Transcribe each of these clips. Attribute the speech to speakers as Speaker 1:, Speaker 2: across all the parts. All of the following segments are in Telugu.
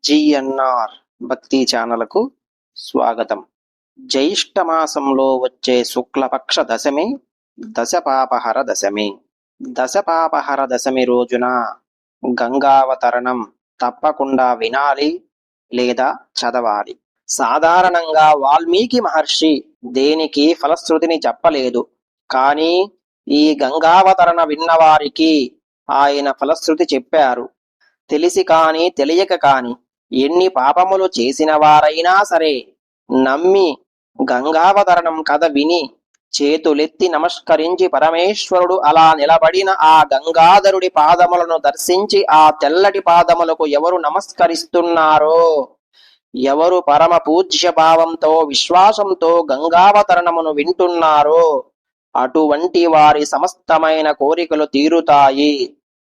Speaker 1: జిఎన్ఆర్ భక్తి ఛానల్కు స్వాగతం. జ్యేష్ఠ మాసంలో వచ్చే శుక్లపక్ష దశమి దశపాపహర దశమి. దశపాపహర దశమి రోజున గంగావతరణం తప్పకుండా వినాలి లేదా చదవాలి. సాధారణంగా వాల్మీకి మహర్షి దేనికి ఫలశ్రుతిని చెప్పలేదు, కానీ ఈ గంగావతరణ విన్నవారికి ఆయన ఫలశ్రుతి చెప్పారు. తెలిసి కాని తెలియక కాని ఎన్ని పాపములు చేసిన వారైనా సరే నమ్మి గంగావతరణం కథ విని చేతులెత్తి నమస్కరించి పరమేశ్వరుడు అలా నిలబడిన ఆ గంగాధరుడి పాదములను దర్శించి ఆ తెల్లటి పాదములకు ఎవరు నమస్కరిస్తున్నారో, ఎవరు పరమ పూజ్య భావంతో విశ్వాసంతో గంగావతరణమును వింటున్నారో అటువంటి వారి సమస్తమైన కోరికలు తీరుతాయి.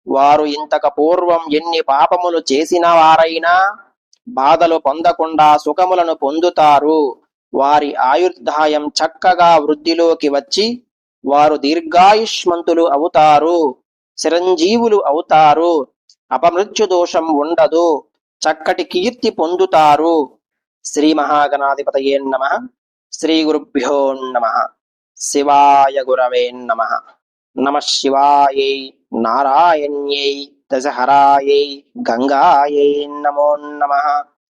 Speaker 1: వారు ఇంతకు పూర్వం ఎన్ని పాపములు చేసిన వారైనా బాధలు పొందకుండా సుఖములను పొందుతారు. వారి ఆయుర్దాయం చక్కగా వృద్ధిలోకి వచ్చి వారు దీర్ఘాయుష్మంతులు అవుతారు, చిరంజీవులు అవుతారు, అపమృత్యు దోషం ఉండదు, చక్కటి కీర్తి పొందుతారు. శ్రీ మహాగణాధిపతయే నమః. శ్రీ గురుభ్యో నమః. శివాయ గురవే నమః. నమః శివాయై నారాయణ్యై దశహరాయై గంగాయై నమో నమః.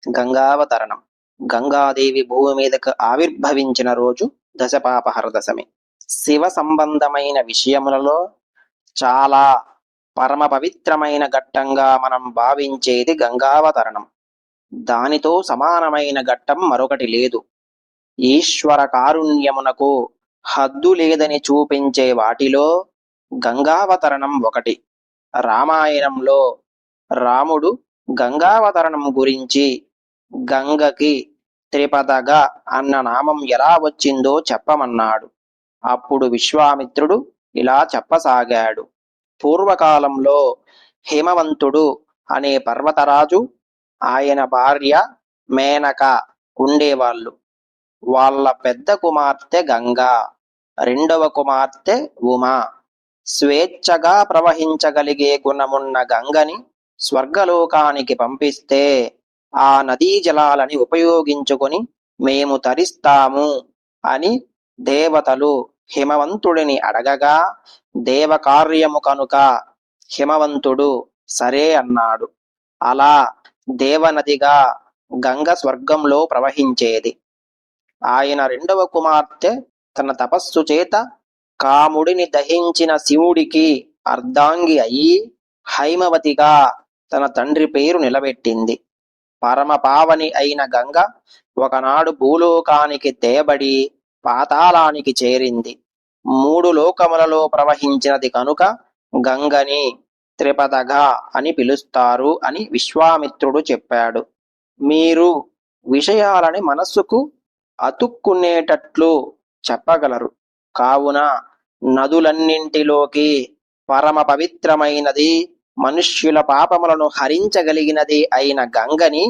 Speaker 1: గంగావతరణం. గంగాదేవి భూమి మీదకు ఆవిర్భవించిన రోజు దశపాపహర దశమి. శివ సంబంధమైన విషయములలో చాలా పరమ పవిత్రమైన ఘట్టంగా మనం భావించేది గంగావతరణం. దానితో సమానమైన ఘట్టం మరొకటి లేదు. ఈశ్వర కారుణ్యమునకు హద్దు లేదని చూపించే వాటిలో గంగావతరణం ఒకటి. రామాయణంలో రాముడు గంగావతరణం గురించి గంగకి త్రిపదగా అన్న నామం ఎలా వచ్చిందో చెప్పమన్నాడు. అప్పుడు విశ్వామిత్రుడు ఇలా చెప్పసాగాడు. పూర్వకాలంలో హిమవంతుడు అనే పర్వతరాజు, ఆయన భార్య మేనక ఉండేవాళ్ళు. వాళ్ళ పెద్ద కుమార్తె గంగా, రెండవ కుమార్తె ఉమా. స్వేచ్ఛగా ప్రవహించగలిగే గుణమున్న గంగని స్వర్గలోకానికి పంపిస్తే ఆ నదీ జలాలని ఉపయోగించుకొని మేము తరిస్తాము అని దేవతలు హిమవంతుడిని అడగగా, దేవకార్యము కనుక హిమవంతుడు సరే అన్నాడు. అలా దేవనదిగా గంగ స్వర్గంలో ప్రవహించేది. ఆయన రెండవ కుమార్తె తన తపస్సు చేత కాముడిని దహించిన శివుడికి అర్ధాంగి అయి హైమవతిగా తన తండ్రి పేరు నిలబెట్టింది. పరమ పావని అయిన గంగ ఒకనాడు భూలోకానికి తేబడి పాతాళానికి చేరింది. 3 లోకములలో ప్రవహించినది కనుక గంగని త్రిపదగా అని పిలుస్తారు అని విశ్వామిత్రుడు చెప్పాడు. మీరు విషయాలని మనస్సుకు అతుక్కునేటట్లు చెప్పగలరు. కావున నదులన్నింటిలోకి పరమ పవిత్రమైనది, మనుష్యుల పాపములను హరించగలిగినది అయిన గంగని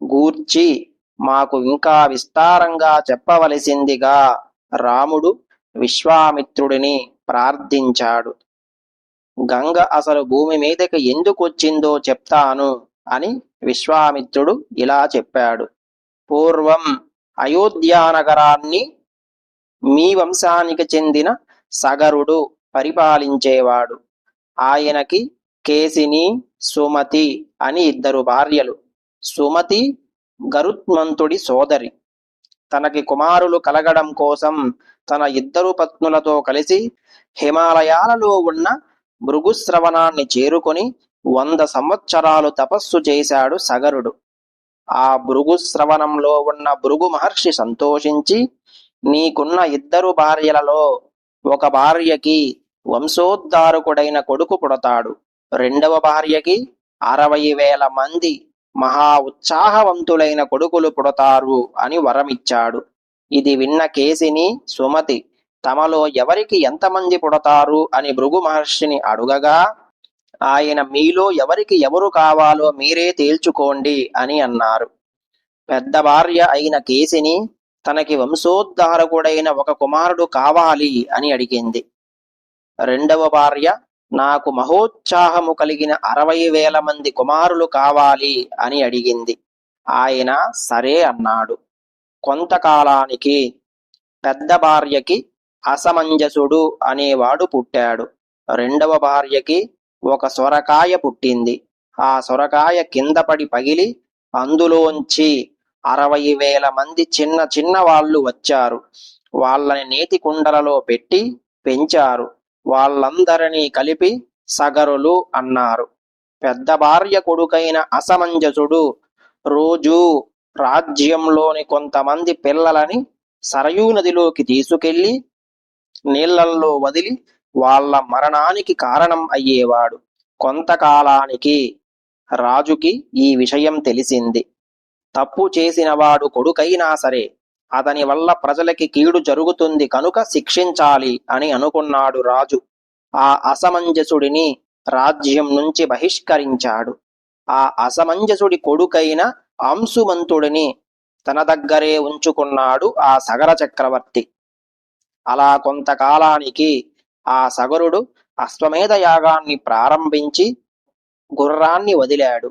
Speaker 1: గూర్చి మాకు ఇంకా విస్తారంగా చెప్పవలసిందిగా రాముడు విశ్వామిత్రుడిని ప్రార్థించాడు. గంగ అసలు భూమి మీదకి ఎందుకు వచ్చిందో చెప్తాను అని విశ్వామిత్రుడు ఇలా చెప్పాడు. పూర్వం అయోధ్యానగరాన్ని మీ వంశానికి చెందిన సగరుడు పరిపాలించేవాడు. ఆయనకి కేసిని, సుమతి అని 2 భార్యలు. సుమతి గరుత్మంతుడి సోదరి. తనకి కుమారులు కలగడం కోసం తన 2 పత్నులతో కలిసి హిమాలయాలలో ఉన్న భృగుశ్రవణాన్ని చేరుకొని 100 సంవత్సరాలు తపస్సు చేశాడు సగరుడు. ఆ భృగుశ్రవణంలో ఉన్న భృగు మహర్షి సంతోషించి, నీకున్న 2 భార్యలలో ఒక భార్యకి వంశోద్ధారకుడైన కొడుకు పుడతాడు, రెండవ భార్యకి 60,000 మంది మహా ఉత్సాహవంతులైన కొడుకులు పుడతారు అని వరమిచ్చాడు. ఇది విన్న కేసిని, సుమతి తమలో ఎవరికి ఎంతమంది పుడతారు అని భృగు మహర్షిని అడుగగా, ఆయన మీలో ఎవరికి ఎవరు కావాలో మీరే తేల్చుకోండి అని అన్నారు. పెద్ద భార్య అయిన కేసిని తనకి వంశోద్ధారకుడైన ఒక కుమారుడు కావాలి అని అడిగింది. రెండవ భార్య నాకు మహోత్సాహము కలిగిన 60,000 మంది కుమారులు కావాలి అని అడిగింది. ఆయన సరే అన్నాడు. కొంతకాలానికి పెద్ద భార్యకి అసమంజసుడు అనేవాడు పుట్టాడు. రెండవ భార్యకి ఒక సొరకాయ పుట్టింది. ఆ సొరకాయ కింద పడి పగిలి అందులోంచి 60,000 మంది చిన్న చిన్న వాళ్ళు వచ్చారు. వాళ్ళని నేతి కుండలలో పెట్టి పెంచారు. వాళ్ళందరినీ కలిపి సగరులు అన్నారు. పెద్ద భార్య కొడుకైన అసమంజసుడు రోజూ రాజ్యంలోని కొంతమంది పిల్లలని సరయూ నదిలోకి తీసుకెళ్లి నీళ్లల్లో వదిలి వాళ్ళ మరణానికి కారణం అయ్యేవాడు. కొంతకాలానికి రాజుకి ఈ విషయం తెలిసింది. తప్పు చేసినవాడు కొడుకైనా సరే అతని వల్ల ప్రజలకి కీడు జరుగుతుంది కనుక శిక్షించాలి అని అనుకున్నాడు రాజు. ఆ అసమంజసుడిని రాజ్యం నుంచి బహిష్కరించాడు. ఆ అసమంజసుడి కొడుకైన అంశుమంతుడిని తన దగ్గరే ఉంచుకున్నాడు ఆ సగర చక్రవర్తి. అలా కొంతకాలానికి ఆ సగరుడు అశ్వమేధ యాగాన్ని ప్రారంభించి గుర్రాన్ని వదిలాడు.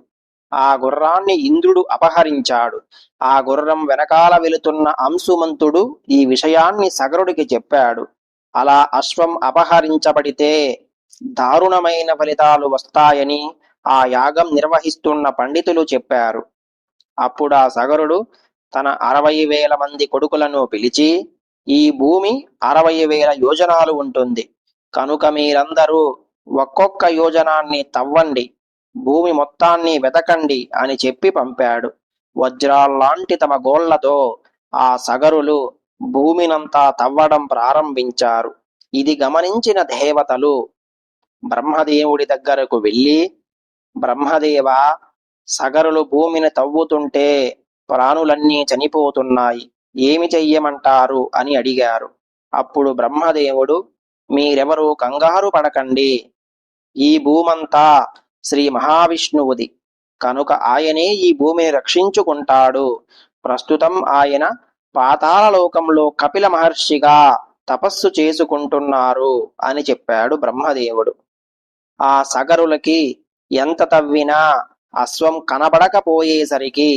Speaker 1: ఆ గుర్రాన్ని ఇంద్రుడు అపహరించాడు. ఆ గుర్రం వెనకాల వెళుతున్న అంశుమంతుడు ఈ విషయాన్ని సగరుడికి చెప్పాడు. అలా అశ్వం అపహరించబడితే దారుణమైన ఫలితాలు వస్తాయని ఆ యాగం నిర్వహిస్తున్న పండితులు చెప్పారు. అప్పుడు ఆ సగరుడు తన 60,000 మంది కొడుకులను పిలిచి, ఈ భూమి 60,000 యోజనాలు ఉంటుంది కనుక మీరందరూ ఒక్కొక్క యోజనాన్ని తవ్వండి, భూమి మొత్తాన్ని వెతకండి అని చెప్పి పంపాడు. వజ్రాల్లాంటి తమ గోళ్లతో ఆ సగరులు భూమినంతా తవ్వడం ప్రారంభించారు. ఇది గమనించిన దేవతలు బ్రహ్మదేవుడి దగ్గరకు వెళ్ళి, బ్రహ్మదేవ, సగరులు భూమిని తవ్వుతుంటే ప్రాణులన్నీ చనిపోతున్నాయి, ఏమి చెయ్యమంటారు అని అడిగారు. అప్పుడు బ్రహ్మదేవుడు, మీరెవరూ కంగారు పడకండి, ఈ భూమంతా శ్రీ మహావిష్ణువుది కనుక ఆయనే ఈ భూమిని రక్షించుకుంటాడు. ప్రస్తుతం ఆయన పాతాళలోకంలో కపిల మహర్షిగా తపస్సు చేసుకుంటున్నారు అని చెప్పాడు బ్రహ్మదేవుడు. ఆ సగరులకి ఎంత తవ్వినా అశ్వం కనబడకపోయేసరికి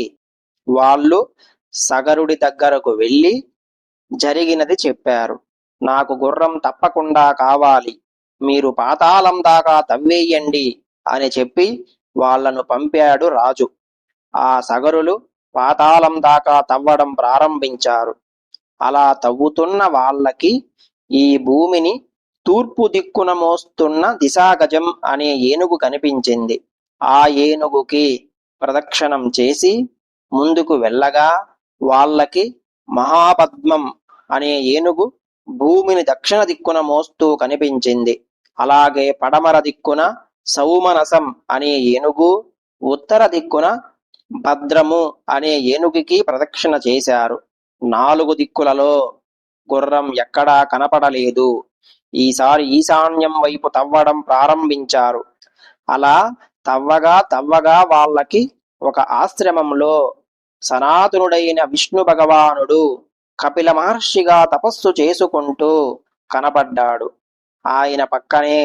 Speaker 1: వాళ్ళు సగరుడి దగ్గరకు వెళ్ళి జరిగినది చెప్పారు. నాకు గుర్రం తప్పకుండా కావాలి, మీరు పాతాళం దాకా తవ్వేయండి అని చెప్పి వాళ్లను పంపాడు రాజు. ఆ సగరులు పాతాళం దాకా తవ్వడం ప్రారంభించారు. అలా తవ్వుతున్న వాళ్ళకి ఈ భూమిని తూర్పు దిక్కున మోస్తున్న దిశాగజం అనే ఏనుగు కనిపించింది. ఆ ఏనుగుకి ప్రదక్షిణం చేసి ముందుకు వెళ్ళగా వాళ్ళకి మహాపద్మం అనే ఏనుగు భూమిని దక్షిణ దిక్కున మోస్తూ కనిపించింది. అలాగే పడమర దిక్కున సౌమనసం అనే ఏనుగు, ఉత్తర దిక్కున భద్రము అనే ఏనుగుకి ప్రదక్షిణ చేశారు. 4 దిక్కులలో గుర్రం ఎక్కడా కనపడలేదు. ఈసారి ఈశాన్యం వైపు తవ్వడం ప్రారంభించారు. అలా తవ్వగా వాళ్ళకి ఒక ఆశ్రమంలో సనాతనుడైన విష్ణు భగవానుడు కపిల మహర్షిగా తపస్సు చేసుకుంటూ కనపడ్డాడు. ఆయన పక్కనే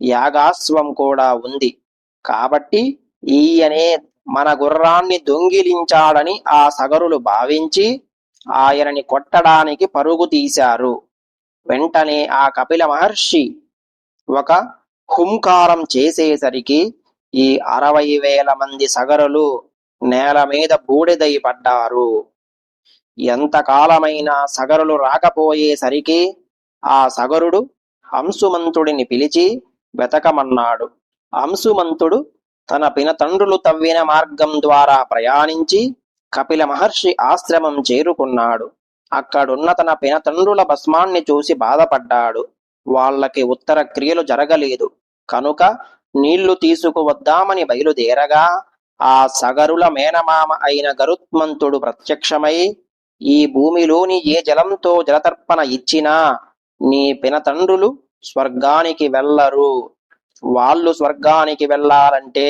Speaker 1: యాగాశ్వం కూడా ఉంది. కాబట్టి ఈయనే మన గుర్రాన్ని దొంగిలించాడని ఆ సగరులు భావించి ఆయనని కొట్టడానికి పరుగు తీశారు. వెంటనే ఆ కపిల మహర్షి ఒక హుంకారం చేసేసరికి ఈ 60,000 మంది సగరులు నేల మీద బూడిదై పడ్డారు. ఎంతకాలమైనా సగరులు రాకపోయేసరికి ఆ సగరుడు అంశుమంతుడిని పిలిచి వెతకమన్నాడు. అంశుమంతుడు తన పినతండ్రులు తవ్విన మార్గం ద్వారా ప్రయాణించి కపిల మహర్షి ఆశ్రమం చేరుకున్నాడు. అక్కడున్న తన పినతండ్రుల భస్మాన్ని చూసి బాధపడ్డాడు. వాళ్ళకి ఉత్తర క్రియలు జరగలేదు కనుక నీళ్లు తీసుకువద్దామని బయలుదేరగా ఆ సగరుల మేనమామ అయిన గరుత్మంతుడు ప్రత్యక్షమై, ఈ భూమిలోని ఏ జలంతో జలతర్పణ ఇచ్చినా నీ పినతండ్రులు స్వర్గానికి వెళ్ళరు. వాళ్ళు స్వర్గానికి వెళ్ళాలంటే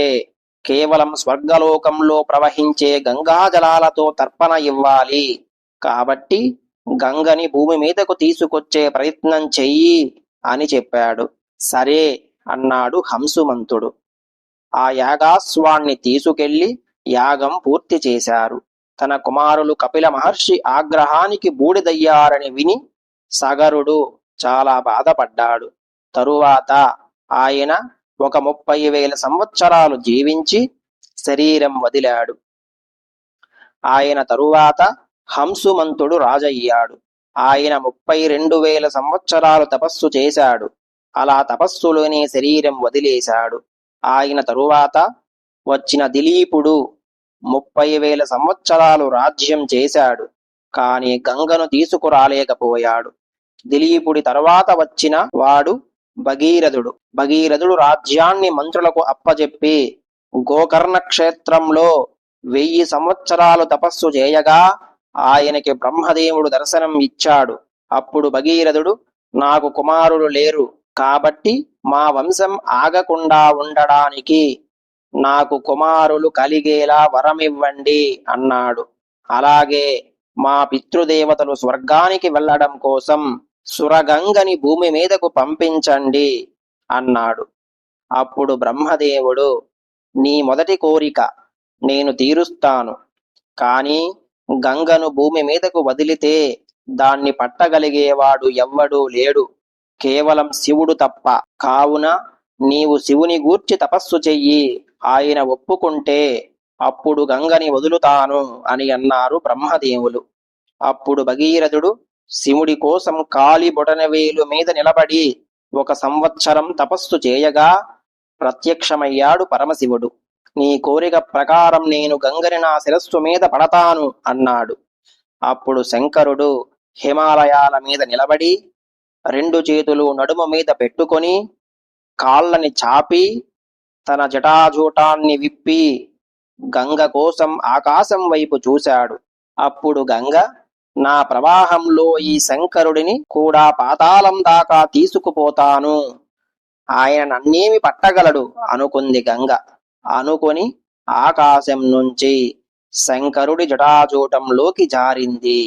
Speaker 1: కేవలం స్వర్గలోకంలో ప్రవహించే గంగాజలాలతో తర్పణ ఇవ్వాలి. కాబట్టి గంగని భూమి మీదకు తీసుకొచ్చే ప్రయత్నం చెయ్యి అని చెప్పాడు. సరే అన్నాడు హంసుమంతుడు. ఆ యాగాశ్వాన్ని తీసుకెళ్లి యాగం పూర్తి చేశారు. తన కుమారులు కపిల మహర్షి ఆగ్రహానికి బూడిదయ్యారని విని సగరుడు చాలా బాధపడ్డాడు. తరువాత ఆయన ఒక 30,000 సంవత్సరాలు జీవించి శరీరం వదిలాడు. ఆయన తరువాత హంసుమంతుడు రాజయ్యాడు. ఆయన 32,000 సంవత్సరాలు తపస్సు చేశాడు. అలా తపస్సులోనే శరీరం వదిలేశాడు. ఆయన తరువాత వచ్చిన దిలీపుడు 30,000 సంవత్సరాలు రాజ్యం చేశాడు. కాని గంగను తీసుకురాలేకపోయాడు. దిలీపుడి తరువాత వచ్చిన వాడు భగీరథుడు. భగీరథుడు రాజ్యాన్ని మంత్రులకు అప్పజెప్పి గోకర్ణ క్షేత్రంలో 1000 సంవత్సరాలు తపస్సు చేయగా ఆయనకి బ్రహ్మదేవుడు దర్శనం ఇచ్చాడు. అప్పుడు భగీరథుడు, నాకు కుమారులు లేరు కాబట్టి మా వంశం ఆగకుండా ఉండడానికి నాకు కుమారులు కలిగేలా వరమివ్వండి అన్నాడు. అలాగే మా పితృదేవతలు స్వర్గానికి వెళ్లడం కోసం సురగంగని భూమి మీదకు పంపించండి అన్నాడు. అప్పుడు బ్రహ్మదేవుడు, నీ మొదటి కోరిక నేను తీరుస్తాను. కాని గంగను భూమి మీదకు వదిలితే దాన్ని పట్టగలిగేవాడు ఎవ్వడూ లేడు, కేవలం శివుడు తప్ప. కావున నీవు శివుని గూర్చి తపస్సు చెయ్యి. ఆయన ఒప్పుకుంటే అప్పుడు గంగని వదులుతాను అని అన్నారు బ్రహ్మదేవులు. అప్పుడు భగీరథుడు శివుడి కోసం కాలి బొటనవేలు మీద నిలబడి 1 సంవత్సరం తపస్సు చేయగా ప్రత్యక్షమయ్యాడు పరమశివుడు. నీ కోరిక ప్రకారం నేను గంగని నా శిరస్సు మీద పడతాను అన్నాడు. అప్పుడు శంకరుడు హిమాలయాల మీద నిలబడి 2 చేతులు నడుము మీద పెట్టుకొని కాళ్ళని చాపి తన జటాజూటాన్ని విప్పి గంగ కోసం ఆకాశం వైపు చూశాడు. అప్పుడు గంగ, నా ప్రవాహంలో ఈ శంకరుడిని కూడా పాతాళం దాకా తీసుకుపోతాను, ఆయన నన్నేమి పట్టగలడు అనుకుంది గంగ. అనుకొని ఆకాశం నుంచి శంకరుడి జటాజూటంలోకి జారింది.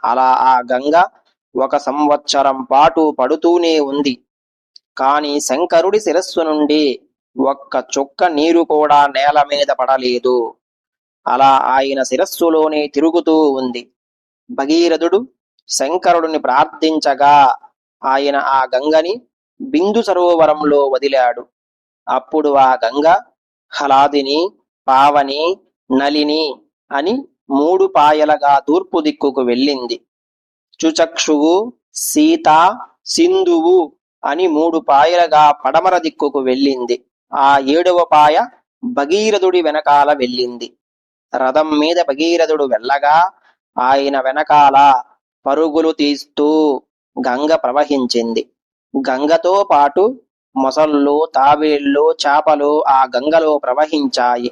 Speaker 1: అలా ఆ గంగ 1 సంవత్సరం పాటు పడుతూనే ఉంది. కాని శంకరుడి శిరస్సు నుండి ఒక్క చుక్క నీరు కూడా నేల మీద పడలేదు. అలా ఆయన శిరస్సులోనే తిరుగుతూ ఉంది. భగీరథుడు శంకరుడిని ప్రార్థించగా ఆయన ఆ గంగని బిందు సరోవరంలో వదిలాడు. అప్పుడు ఆ గంగ హలాదిని, పావని, నలిని అని 3 పాయలుగా తూర్పు దిక్కుకు వెళ్ళింది. చుచక్షువు, సీత, సింధువు అని 3 పాయలుగా పడమర దిక్కుకు వెళ్ళింది. ఆ 7వ పాయ భగీరథుడి వెనకాల వెళ్ళింది. రథం మీద భగీరథుడు వెళ్ళగా ఆయన వెనకాల పరుగులు తీస్తూ గంగ ప్రవహించింది. గంగతో పాటు మొసళ్ళు, తాబేళ్లు, చేపలు ఆ గంగలో ప్రవహించాయి.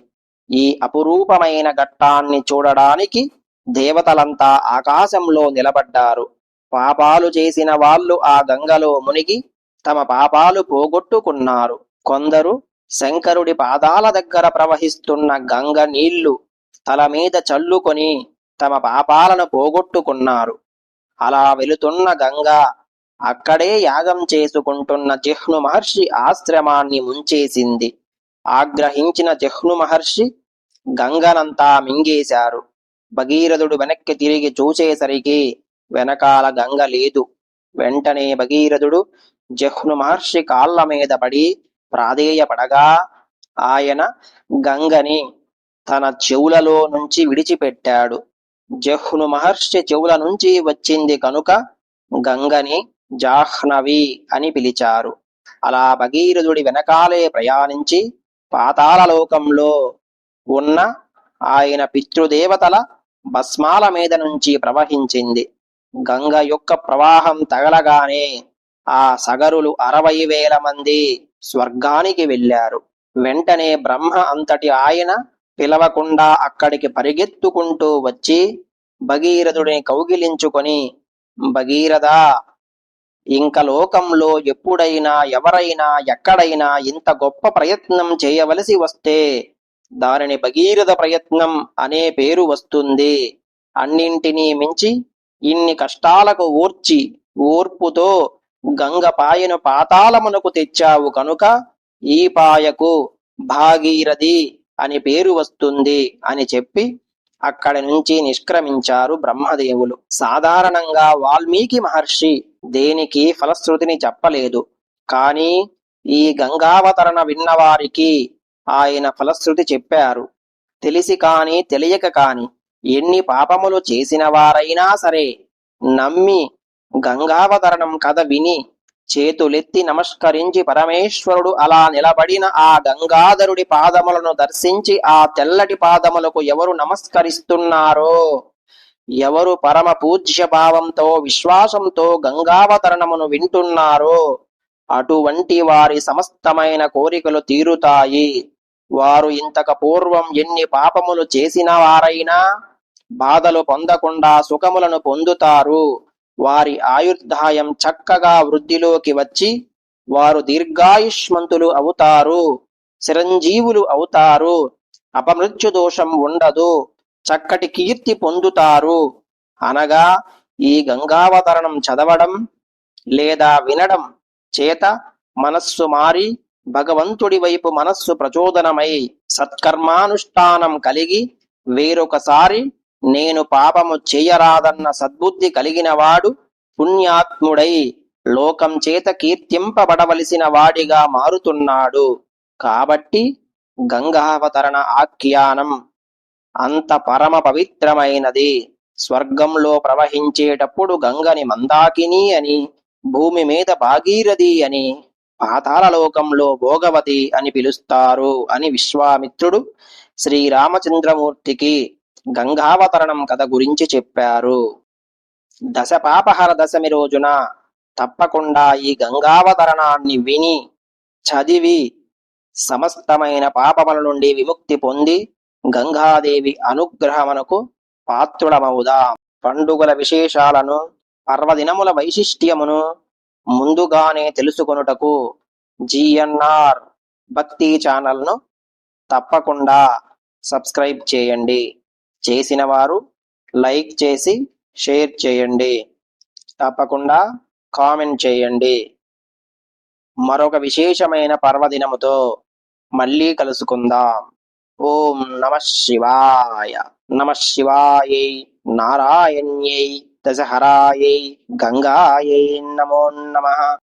Speaker 1: ఈ అపురూపమైన ఘట్టాన్ని చూడడానికి దేవతలంతా ఆకాశంలో నిలబడ్డారు. పాపాలు చేసిన వాళ్ళు ఆ గంగలో మునిగి తమ పాపాలు పోగొట్టుకున్నారు. కొందరు శంకరుడి పాదాల దగ్గర ప్రవహిస్తున్న గంగ నీళ్లు తల మీద చల్లుకొని తమ పాపాలను పోగొట్టుకున్నారు. అలా వెళుతున్న గంగ అక్కడే యాగం చేసుకుంటున్న జిహ్ను మహర్షి ఆశ్రమాన్ని ముంచేసింది. ఆగ్రహించిన జిహ్ను మహర్షి గంగనంతా మింగేశారు. భగీరథుడు వెనక్కి తిరిగి చూసేసరికి వెనకాల గంగ లేదు. వెంటనే భగీరథుడు జిహ్ను మహర్షి కాళ్ల మీద పడి ప్రాధేయపడగా ఆయన గంగని తన చెవులలో నుంచి విడిచిపెట్టాడు. జిహ్ను మహర్షి చెవుల నుంచి వచ్చింది కనుక గంగని జాహ్నవి అని పిలిచారు. అలా భగీరథుడి వెనకాలే ప్రయాణించి పాతాళలోకంలో ఉన్న ఆయన పితృదేవతల భస్మాల మీద నుంచి ప్రవహించింది. గంగ యొక్క ప్రవాహం తగలగానే ఆ సగరులు 60,000 మంది స్వర్గానికి వెళ్ళారు. వెంటనే బ్రహ్మ అంతటి ఆయన పిలవకుండా అక్కడికి పరిగెత్తుకుంటూ వచ్చి భగీరథుడిని కౌగిలించుకొని, భగీరథా, ఇంక లోకంలో ఎప్పుడైనా ఎవరైనా ఎక్కడైనా ఇంత గొప్ప ప్రయత్నం చేయవలసి వస్తే దానిని భగీరథ ప్రయత్నం అనే పేరు వస్తుంది. అన్నింటినీ మించి ఇన్ని కష్టాలకు ఓర్పుతో గంగ పాయను పాతాళమునకు తెచ్చావు కనుక ఈ పాయకు భాగీరథి అని పేరు వస్తుంది అని చెప్పి అక్కడి నుంచి నిష్క్రమించారు బ్రహ్మదేవులు. సాధారణంగా వాల్మీకి మహర్షి దేనికి ఫలశ్రుతిని చెప్పలేదు. కానీ ఈ గంగావతరణ విన్నవారికి ఆయన ఫలశ్రుతి చెప్పారు. తెలిసి కాని తెలియక కాని ఎన్ని పాపములు చేసిన వారైనా సరే నమ్మి గంగావతరణం కథ విని చేతులెత్తి నమస్కరించి పరమేశ్వరుడు అలా నిలబడిన ఆ గంగాధరుడి పాదములను దర్శించి ఆ తెల్లటి పాదములకు ఎవరు నమస్కరిస్తున్నారో, ఎవరు పరమ పూజ్య భావంతో విశ్వాసంతో గంగావతరణమును వింటున్నారో అటువంటి వారి సమస్తమైన కోరికలు తీరుతాయి. వారు ఇంతకు పూర్వం ఎన్ని పాపములు చేసిన వారైనా బాధలు పొందకుండా సుఖములను పొందుతారు. వారి ఆయుర్దాయం చక్కగా వృద్ధిలోకి వచ్చి వారు దీర్ఘాయుష్మంతులు అవుతారు, చిరంజీవులు అవుతారు, అపమృత్యు దోషం ఉండదు, చక్కటి కీర్తి పొందుతారు. అనగా ఈ గంగావతరణం చదవడం లేదా వినడం చేత మనస్సు మారి భగవంతుడి వైపు మనస్సు ప్రచోదనమై సత్కర్మానుష్ఠానం కలిగి వేరొకసారి నేను పాపము చేయరాదన్న సద్బుద్ధి కలిగినవాడు పుణ్యాత్ముడై లోకం చేత కీర్తింపబడవలసిన వాడిగా మారుతున్నాడు. కాబట్టి గంగావతరణ ఆఖ్యానం అంత పరమ పవిత్రమైనది. స్వర్గంలో ప్రవహించేటప్పుడు గంగని మందాకిని అని, భూమి మీద భాగీరథి అని, పాతాళలోకంలో భోగవతి అని పిలుస్తారు అని విశ్వామిత్రుడు శ్రీరామచంద్రమూర్తికి గంగావతరణం కథ గురించి చెప్పారు. దశపాపహర దశమి రోజున తప్పకుండా ఈ గంగావతరణాన్ని విని చదివి సమస్తమైన పాపముల నుండి విముక్తి పొంది గంగాదేవి అనుగ్రహమునకు పాత్రులమవుదాం. పండుగల విశేషాలను, పర్వదినముల వైశిష్ట్యమును ముందుగానే తెలుసుకొనుటకు GNR భక్తి ఛానల్ను తప్పకుండా సబ్స్క్రైబ్ చేయండి. చేసిన వారు లైక్ చేసి షేర్ చేయండి. తప్పకుండా కామెంట్ చేయండి. మరొక విశేషమైన పర్వదినముతో మళ్ళీ కలుసుకుందాం. ఓం నమః శివాయ. నమః శివాయై నారాయణ్యై దశహరాయై గంగాయై నమో నమః.